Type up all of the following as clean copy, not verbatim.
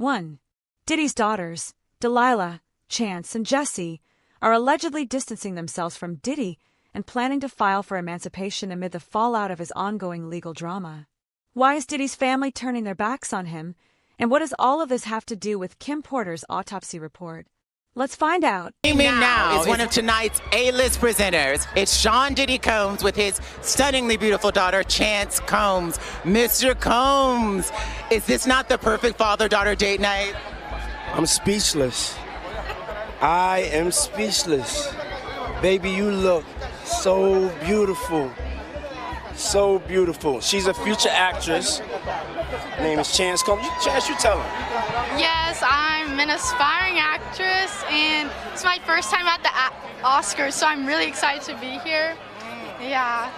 1. Diddy's daughters, Delilah, Chance, and Jessie, are allegedly distancing themselves from Diddy and planning to file for emancipation amid the fallout of his ongoing legal drama. Why is Diddy's family turning their backs on him, and what does all of this have to do with Kim Porter's autopsy report? Let's find out. Joining me now is one of tonight's A-list presenters. It's Sean Diddy Combs with his stunningly beautiful daughter, Chance Combs. Mr. Combs, is this not the perfect father-daughter date night? I'm speechless. I am speechless. Baby, you look so beautiful. So beautiful. She's a future actress. Her name is Chance Combs. Chance, you tell her. Yes, I'm an aspiring actress, and it's my first time at the Oscars, so I'm really excited to be here. Yeah.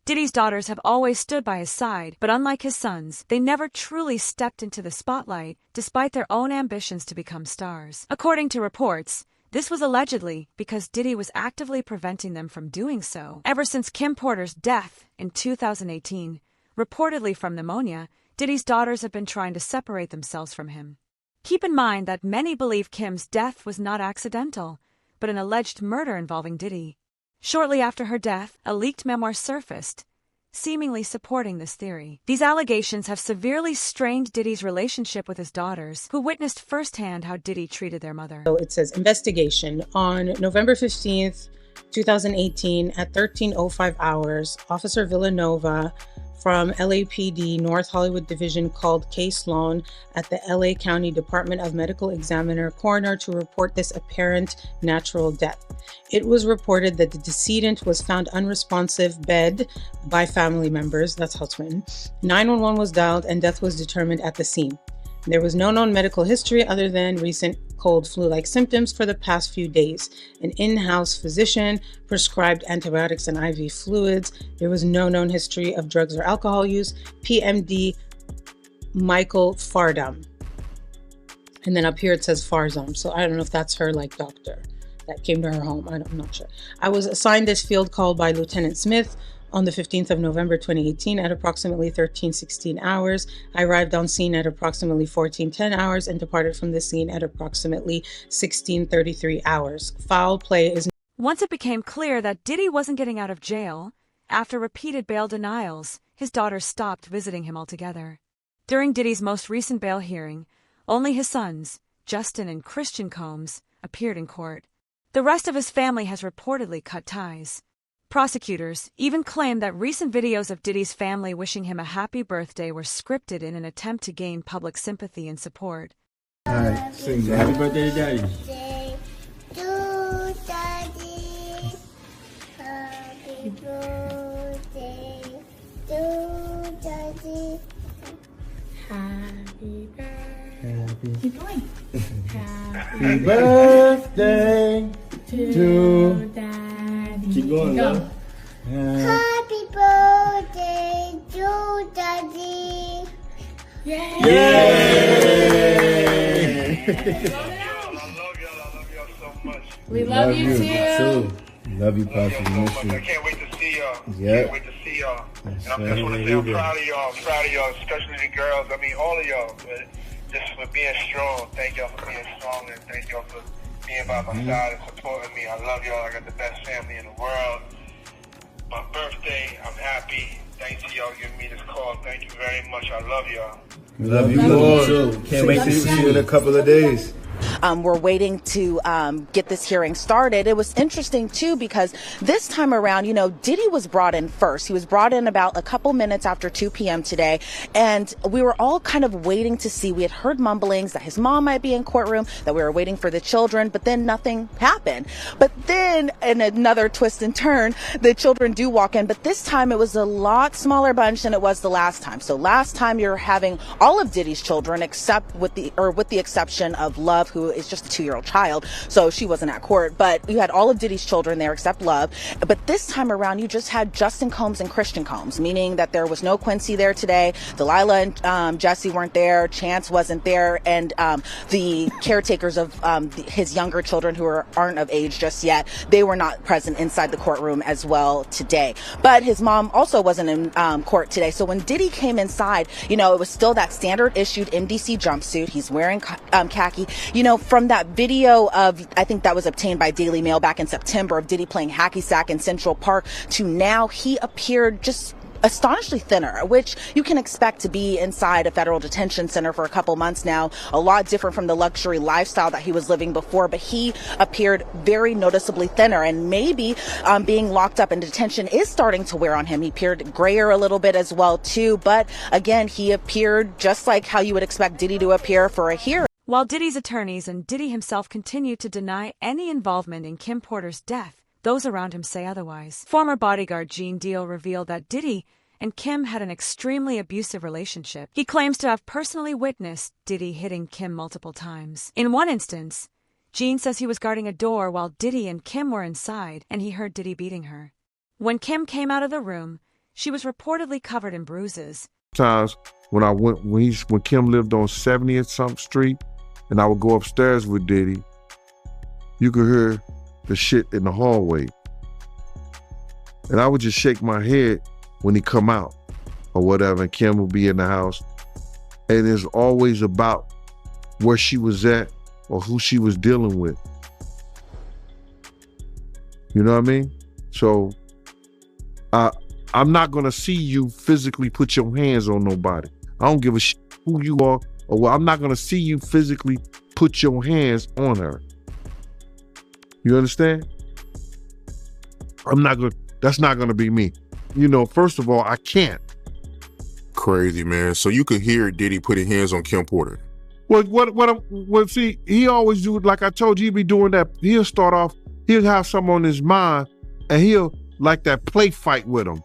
Diddy's daughters have always stood by his side, but unlike his sons, they never truly stepped into the spotlight, despite their own ambitions to become stars. According to reports, this was allegedly because Diddy was actively preventing them from doing so. Ever since Kim Porter's death in 2018, reportedly from pneumonia, Diddy's daughters have been trying to separate themselves from him. Keep in mind that many believe Kim's death was not accidental, but an alleged murder involving Diddy. Shortly after her death, a leaked memoir surfaced, seemingly supporting this theory. These allegations have severely strained Diddy's relationship with his daughters, who witnessed firsthand how Diddy treated their mother. So it says, investigation. On November 15th, 2018, at 13:05 hours, Officer Villanova from LAPD North Hollywood Division called Case Loan at the LA County Department of Medical Examiner Coroner to report this apparent natural death. It was reported that the decedent was found unresponsive bed by family members, that's how it's written. 911 was dialed and death was determined at the scene. There was no known medical history other than recent cold flu-like symptoms for the past few days. An in-house physician prescribed antibiotics and IV fluids. There was no known history of drugs or alcohol use. PMD Michael Fardam. And then up here it says Farzam. So I don't know if that's her doctor that came to her home. I'm not sure. I was assigned this field call by Lieutenant Smith on the 15th of November 2018 at approximately 13:16 hours. I arrived on scene at approximately 14:10 hours and departed from the scene at approximately 16:33 hours. Foul play is... Once it became clear that Diddy wasn't getting out of jail, after repeated bail denials, his daughters stopped visiting him altogether. During Diddy's most recent bail hearing, only his sons, Justin and Christian Combs, appeared in court. The rest of his family has reportedly cut ties. Prosecutors even claim that recent videos of Diddy's family wishing him a happy birthday were scripted in an attempt to gain public sympathy and support. All right, sing happy birthday to Daddy. Happy birthday to Daddy. Happy birthday. Keep going. Happy birthday to Daddy. Keep going, love. Happy birthday to Daddy. Yay! I love y'all so much. We love you too. Love you, Pastor. I can't wait to see y'all. Yeah. Can't wait to see y'all. And I just want to say I'm proud of y'all. I'm proud of y'all, especially the girls. I mean, all of y'all. But just for being strong. Thank y'all for being strong, and thank y'all for being by my side and supporting me. I love y'all. I got the best family in the world. My birthday, I'm happy. Thanks to y'all giving me this call. Thank you very much. I love y'all. We love you more. Too. Can't wait to see you in a couple of days. We're waiting to get this hearing started. It was interesting, too, because this time around, Diddy was brought in first. He was brought in about a couple minutes after 2 p.m. today, and we were all kind of waiting to see. We had heard mumblings that his mom might be in courtroom, that we were waiting for the children, but then nothing happened. But then, in another twist and turn, the children do walk in, but this time it was a lot smaller bunch than it was the last time. So last time you're having all of Diddy's children, except with the exception of Love, who who is just a 2-year-old child, so she wasn't at court. But you had all of Diddy's children there except Love. But this time around, you just had Justin Combs and Christian Combs, meaning that there was no Quincy there today. Delilah and Jesse weren't there. Chance wasn't there. And the caretakers of his younger children who aren't of age just yet, they were not present inside the courtroom as well today. But his mom also wasn't in court today. So when Diddy came inside, it was still that standard issued MDC jumpsuit. He's wearing khaki. From that video of, I think that was obtained by Daily Mail back in September, of Diddy playing hacky sack in Central Park, to now he appeared just astonishingly thinner, which you can expect to be inside a federal detention center for a couple months now. A lot different from the luxury lifestyle that he was living before, but he appeared very noticeably thinner, and maybe being locked up in detention is starting to wear on him. He appeared grayer a little bit as well too, but again, he appeared just like how you would expect Diddy to appear for a hearing. While Diddy's attorneys and Diddy himself continue to deny any involvement in Kim Porter's death, those around him say otherwise. Former bodyguard Gene Deal revealed that Diddy and Kim had an extremely abusive relationship. He claims to have personally witnessed Diddy hitting Kim multiple times. In one instance, Gene says he was guarding a door while Diddy and Kim were inside, and he heard Diddy beating her. When Kim came out of the room, she was reportedly covered in bruises. Times when Kim lived on 70th something street, and I would go upstairs with Diddy, you could hear the shit in the hallway. And I would just shake my head when he come out or whatever, and Kim would be in the house. And it's always about where she was at or who she was dealing with. You know what I mean? So I'm not gonna see you physically put your hands on nobody. I don't give a shit who you are, or what. I'm not gonna see you physically put your hands on her. You understand? That's not gonna be me. First of all, I can't. Crazy, man. So you could hear Diddy putting hands on Kim Porter. Well, see, he always do, like I told you, he be doing that. He'll start off, he'll have something on his mind, and he'll like that play fight with them.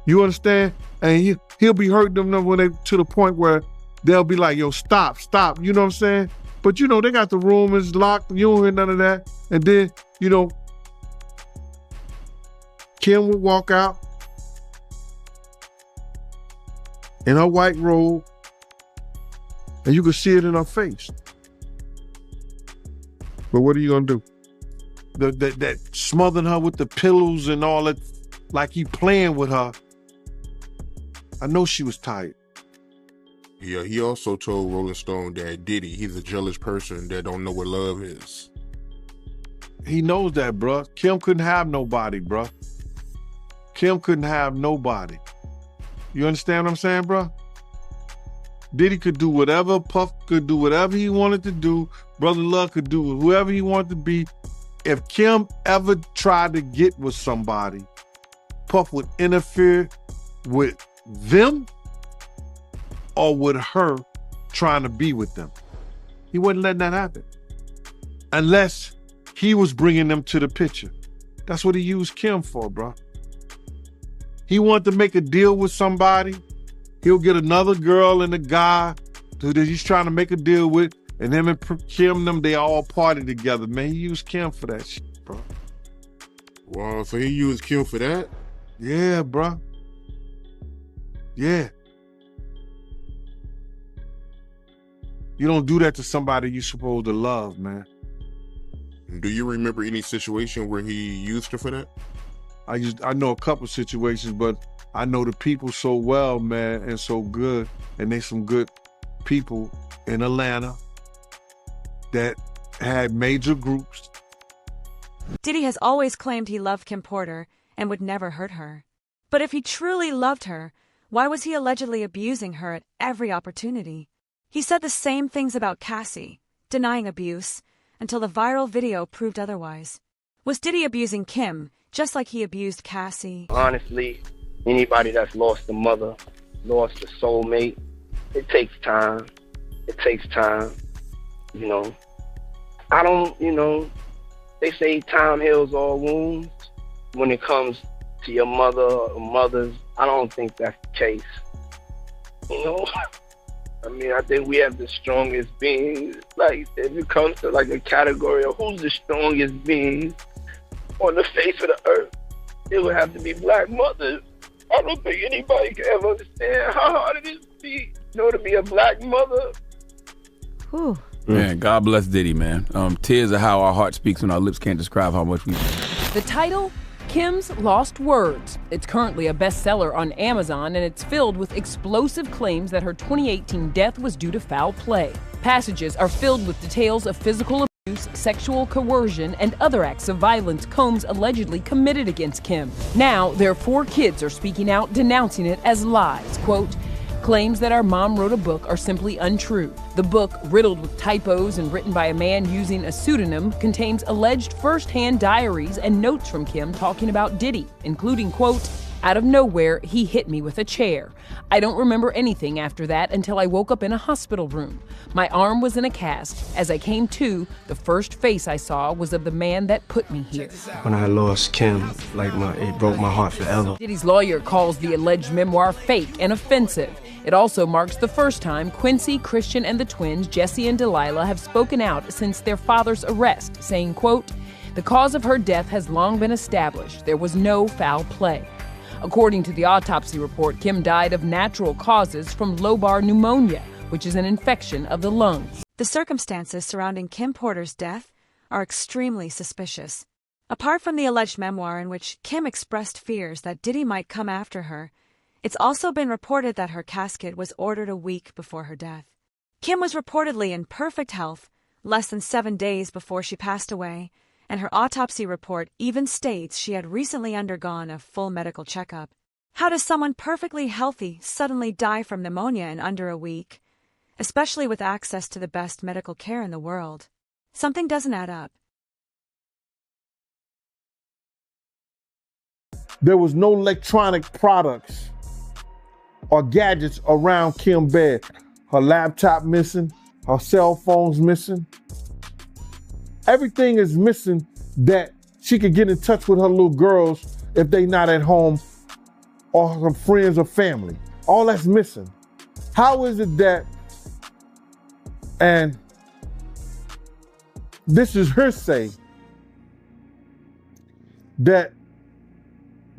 You understand? And he'll be hurting them when they, to the point where they'll be like, yo, stop. You know what I'm saying? But they got the room is locked. You don't hear none of that. And then, Kim would walk out in her white robe, and you could see it in her face. But what are you gonna do? That smothering her with the pillows and all that, like he playing with her. I know she was tired. Yeah, he also told Rolling Stone that Diddy, he's a jealous person that don't know what love is. He knows that, bruh. Kim couldn't have nobody, bruh. Kim couldn't have nobody. You understand what I'm saying, bruh? Diddy could do whatever, Puff could do whatever he wanted to do, Brother Love could do whoever he wanted to be. If Kim ever tried to get with somebody, Puff would interfere with them or with her trying to be with them. He wasn't letting that happen. Unless he was bringing them to the picture. That's what he used Kim for, bro. He wanted to make a deal with somebody. He'll get another girl and a guy that he's trying to make a deal with, and him and Kim, they all party together. Man, he used Kim for that shit, bro. Wow, so he used Kim for that? Yeah, bro. Yeah. You don't do that to somebody you're supposed to love, man. Do you remember any situation where he used her for that? I know a couple situations, but I know the people so well, man, and so good, and they some good people in Atlanta that had major groups. Diddy has always claimed he loved Kim Porter and would never hurt her. But if he truly loved her, why was he allegedly abusing her at every opportunity? He said the same things about Cassie, denying abuse, until the viral video proved otherwise. Was Diddy abusing Kim just like he abused Cassie? Honestly, anybody that's lost a mother, lost a soulmate, it takes time. It takes time, you know. They say time heals all wounds. When it comes to your mother or mothers, I don't think that's the case. You know, I mean, I think we have the strongest beings. Like, if it comes to like a category of who's the strongest beings on the face of the earth, it would have to be black mothers. I don't think anybody can ever understand how hard it is to be, to be a black mother. Whew. Man, God bless Diddy, man. Tears are how our heart speaks when our lips can't describe how much we. The title? Kim's Lost Words. It's currently a bestseller on Amazon, and it's filled with explosive claims that her 2018 death was due to foul play. Passages are filled with details of physical abuse, sexual coercion, and other acts of violence Combs allegedly committed against Kim. Now, their 4 kids are speaking out, denouncing it as lies. Quote, claims that our mom wrote a book are simply untrue. The book, riddled with typos and written by a man using a pseudonym, contains alleged first-hand diaries and notes from Kim talking about Diddy, including, quote, out of nowhere, he hit me with a chair. I don't remember anything after that until I woke up in a hospital room. My arm was in a cast. As I came to, the first face I saw was of the man that put me here. When I lost Kim, it broke my heart forever. Diddy's lawyer calls the alleged memoir fake and offensive. It also marks the first time Quincy, Christian, and the twins, Jesse and Delilah, have spoken out since their father's arrest, saying, quote, the cause of her death has long been established. There was no foul play. According to the autopsy report, Kim died of natural causes from lobar pneumonia, which is an infection of the lungs. The circumstances surrounding Kim Porter's death are extremely suspicious. Apart from the alleged memoir in which Kim expressed fears that Diddy might come after her, it's also been reported that her casket was ordered a week before her death. Kim was reportedly in perfect health less than 7 days before she passed away, and her autopsy report even states she had recently undergone a full medical checkup. How does someone perfectly healthy suddenly die from pneumonia in under a week, especially with access to the best medical care in the world? Something doesn't add up. There was no electronic products or gadgets around Kim's bed. Her laptop missing, her cell phone's missing. Everything is missing that she could get in touch with her little girls if they not at home or her friends or family. All that's missing. How is it that, and this is her say, that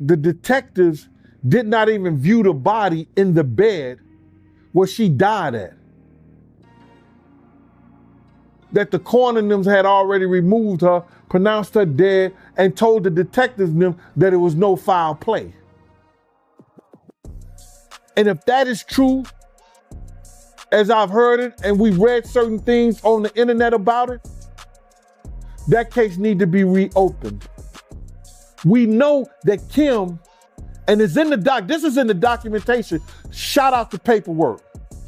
the detectives did not even view the body in the bed where she died at? That the coroner had already removed her, pronounced her dead, and told the detectives that it was no foul play. And if that is true, as I've heard it, and we read certain things on the internet about it, that case needs to be reopened. We know that Kim, and it's in the this is in the documentation. Shout out to Paperwork.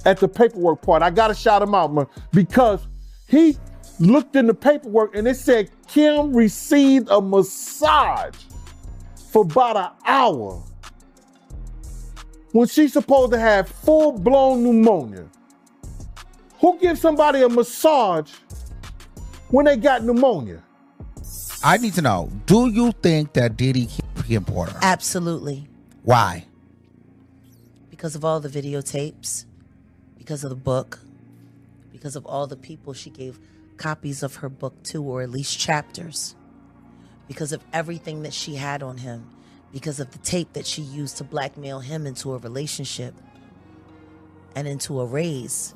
At the Paperwork part, I gotta shout him out, man, because he looked in the paperwork and it said Kim received a massage for about an hour when she's supposed to have full-blown pneumonia. Who gives somebody a massage when they got pneumonia? I need to know, do you think that Diddy killed Kim Porter? Absolutely. Why? Because of all the videotapes, because of the book, because of all the people she gave copies of her book to, or at least chapters, because of everything that she had on him, because of the tape that she used to blackmail him into a relationship and into a raise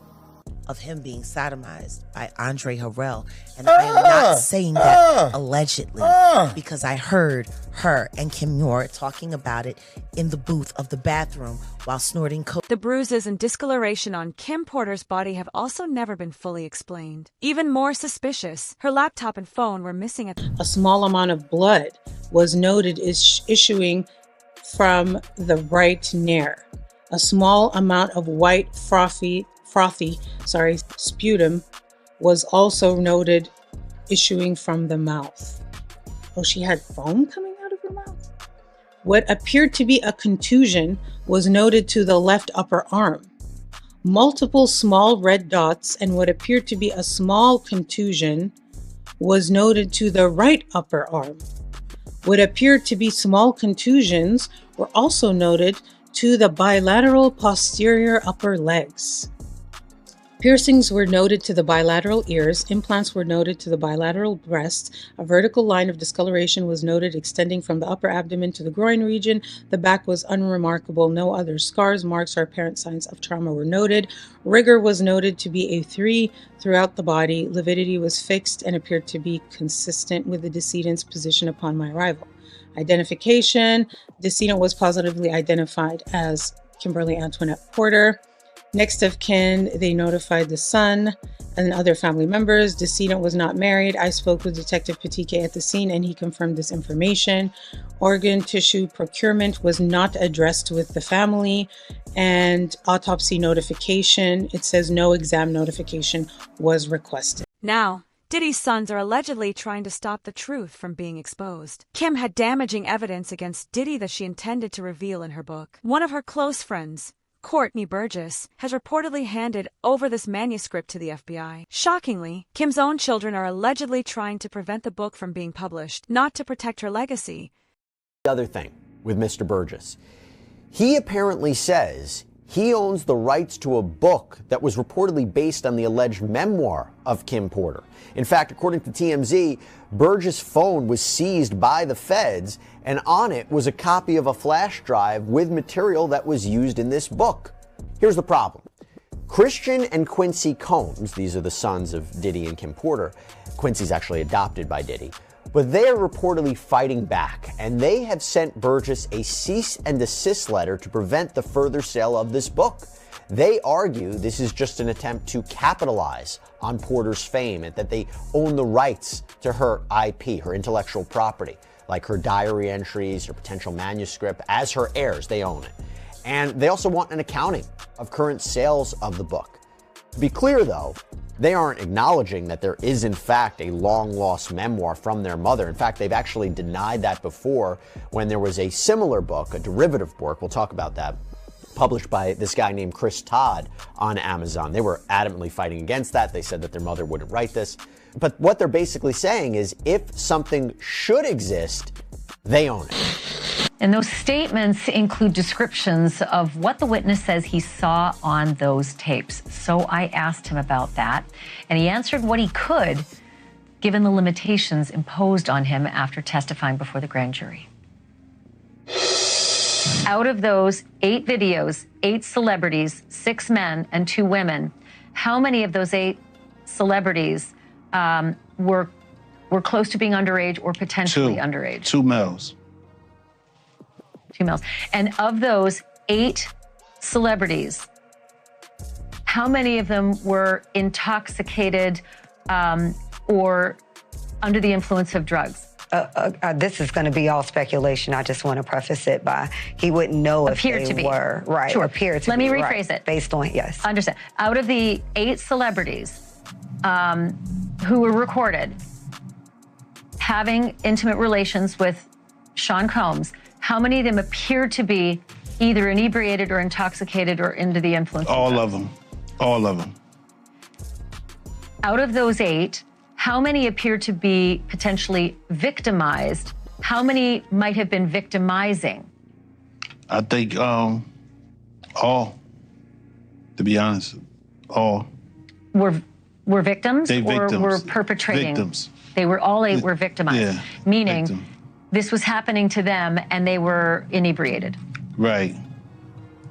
of him being sodomized by Andre Harrell. And I am not saying that allegedly, because I heard her and Kim Muir talking about it in the booth of the bathroom while snorting coke. The bruises and discoloration on Kim Porter's body have also never been fully explained. Even more suspicious, her laptop and phone were missing at A small amount of blood was noted issuing from the right nair. A small amount of white frothy sputum was also noted issuing from the mouth. Oh, she had foam coming out of her mouth? What appeared to be a contusion was noted to the left upper arm. Multiple small red dots and what appeared to be a small contusion was noted to the right upper arm. What appeared to be small contusions were also noted to the bilateral posterior upper legs. Piercings were noted to the bilateral ears, implants were noted to the bilateral breasts, a vertical line of discoloration was noted extending from the upper abdomen to the groin region, the back was unremarkable, no other scars, marks, or apparent signs of trauma were noted. Rigor was noted to be a 3 throughout the body, lividity was fixed and appeared to be consistent with the decedent's position upon my arrival. Identification, decedent was positively identified as Kimberly Antoinette Porter. Next of kin, they notified the son and other family members. Decedent was not married. I spoke with Detective Patike at the scene and he confirmed this information. Organ tissue procurement was not addressed with the family. And autopsy notification, it says no exam notification was requested. Now, Diddy's sons are allegedly trying to stop the truth from being exposed. Kim had damaging evidence against Diddy that she intended to reveal in her book. One of her close friends, Courtney Burgess, has reportedly handed over this manuscript to the FBI. Shockingly, Kim's own children are allegedly trying to prevent the book from being published, not to protect her legacy. The other thing with Mr. Burgess, he apparently says he owns the rights to a book that was reportedly based on the alleged memoir of Kim Porter. In fact, according to TMZ, Burgess' phone was seized by the feds, and on it was a copy of a flash drive with material that was used in this book. Here's the problem. Christian and Quincy Combs, these are the sons of Diddy and Kim Porter. Quincy's actually adopted by Diddy. But they are reportedly fighting back, and they have sent Burgess a cease and desist letter to prevent the further sale of this book. They argue this is just an attempt to capitalize on Porter's fame and that they own the rights to her IP, her intellectual property, like her diary entries, her potential manuscript. As her heirs, they own it. And they also want an accounting of current sales of the book. To be clear, though, they aren't acknowledging that there is, in fact, a long-lost memoir from their mother. In fact, they've actually denied that before when there was a similar book, a derivative work, we'll talk about that, published by this guy named Chris Todd on Amazon. They were adamantly fighting against that. They said that their mother wouldn't write this. But what they're basically saying is if something should exist, they own it. And those statements include descriptions of what the witness says he saw on those tapes. So I asked him about that, and he answered what he could, given the limitations imposed on him after testifying before the grand jury. Out of those 8 videos, 8 celebrities, 6 men and 2 women, how many of those 8 celebrities were close to being underage or potentially underage? 2 males. 2 males. And of those 8 celebrities, how many of them were intoxicated or under the influence of drugs? This is going to be all speculation. I just want to preface it by he wouldn't know if they were. Right. Sure. Appear to Let be. me rephrase it. Based on, yes. Understand. Out of the 8 celebrities who were recorded having intimate relations with Sean Combs, how many of them appeared to be either inebriated or intoxicated or under the influence of drugs? All of them. All of them. Out of those 8, how many appear to be potentially victimized? How many might have been victimizing? I think all, to be honest, all. Were victims They or victims. were perpetrating? Victims. They were all 8 were victimized, Yeah, meaning victim. this was happening to them and they were inebriated. Right.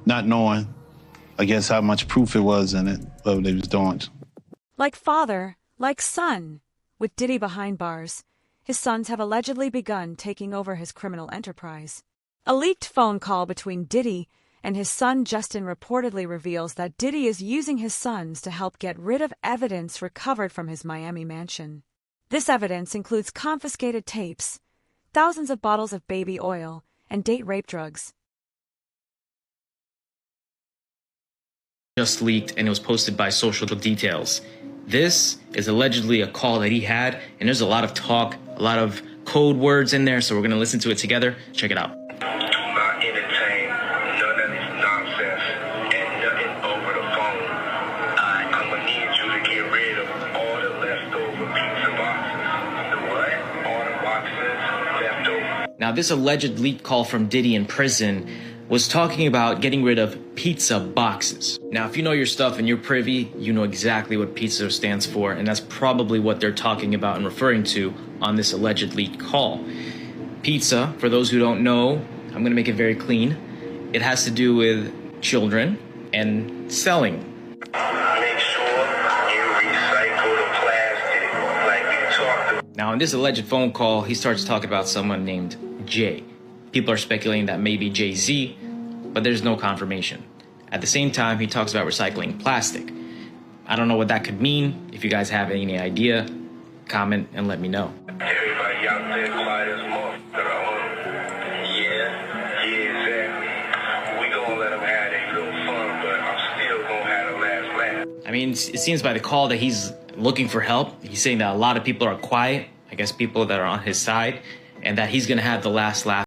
Not knowing, I guess, how much proof it was in it, what they was doing. Like father, like son. With Diddy behind bars, his sons have allegedly begun taking over his criminal enterprise. A leaked phone call between Diddy and his son Justin reportedly reveals that Diddy is using his sons to help get rid of evidence recovered from his Miami mansion. This evidence includes confiscated tapes, thousands of bottles of baby oil, and date rape drugs. Just leaked, and it was posted by Social Details. This is allegedly a call that he had, and there's a lot of talk, a lot of code words in there, so we're going to listen to it together. Check it out. Do not entertain none of this nonsense and nothing over the phone. I'm going to need you to get rid of all the leftover pizza boxes. The what? All the boxes left over. Now, this alleged leaked call from Diddy in prison was talking about getting rid of pizza boxes. Now, if you know your stuff and you're privy, you know exactly what pizza stands for, and that's probably what they're talking about and referring to on this alleged leaked call. Pizza, for those who don't know, I'm gonna make it very clean. It has to do with children and selling. Make sure you recycle the plastic like we talked about. Now, in this alleged phone call, he starts talking about someone named Jay. People are speculating that may be Jay-Z, but there's no confirmation. At the same time, he talks about recycling plastic. I don't know what that could mean. If you guys have any idea, comment and let me know. Everybody out there quiet as yeah, exactly. We gonna let them have their little fun, but I'm still gonna have the last laugh. I mean, it seems by the call that he's looking for help. He's saying that a lot of people are quiet, I guess people that are on his side, and that he's gonna have the last laugh.